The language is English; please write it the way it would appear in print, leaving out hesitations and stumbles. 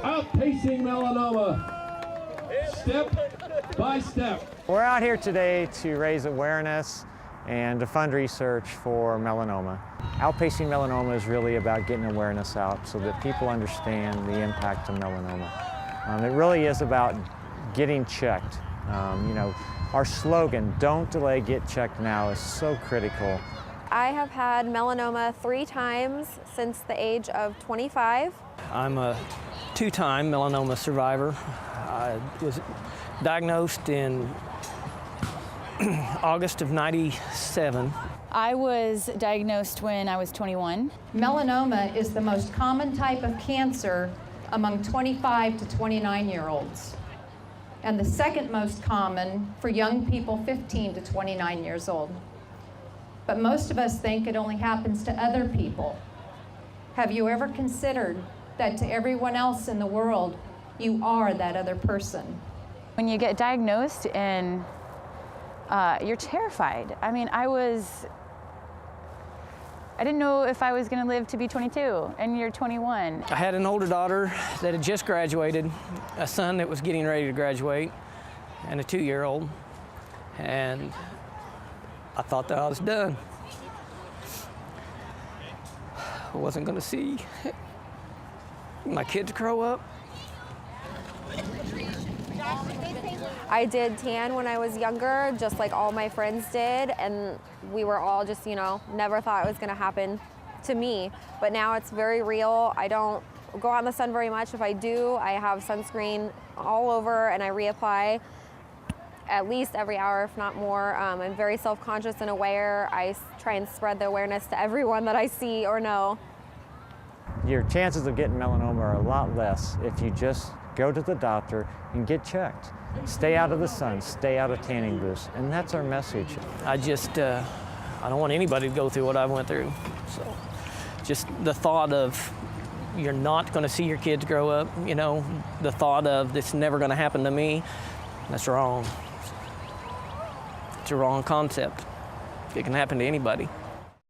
outpacing melanoma, step by step. We're out here today to raise awareness and to fund research for melanoma. Outpacing melanoma is really about getting awareness out so that people understand the impact of melanoma. It really is about getting checked. You know, our slogan, "Don't delay, get checked now," is so critical. I have had melanoma 3 times since the age of 25. I'm a 2-time melanoma survivor. I was diagnosed in August of '97. I was diagnosed when I was 21. Melanoma is the most common type of cancer among 25 to 29-year-olds, and the second most common for young people 15 to 29 years old. But most of us think it only happens to other people. Have you ever considered that to everyone else in the world, you are that other person? When you get diagnosed and you're terrified. I mean, I didn't know if I was gonna live to be 22, and you're 21. I had an older daughter that had just graduated, a son that was getting ready to graduate, and a 2-year-old. And I thought that I was done. I wasn't gonna see my kids grow up. I did tan when I was younger, just like all my friends did, and we were all just, you know, never thought it was gonna happen to me. But now it's very real. I don't go out in the sun very much. If I do, I have sunscreen all over and I reapply at least every hour, if not more. I'm very self-conscious and aware. I try and spread the awareness to everyone that I see or know. Your chances of getting melanoma are a lot less if you just go to the doctor and get checked. Stay out of the sun, stay out of tanning booths, and that's our message. I don't want anybody to go through what I went through. So just the thought of you're not gonna see your kids grow up, you know, the thought of this is never gonna happen to me, that's wrong. It's a wrong concept. It can happen to anybody.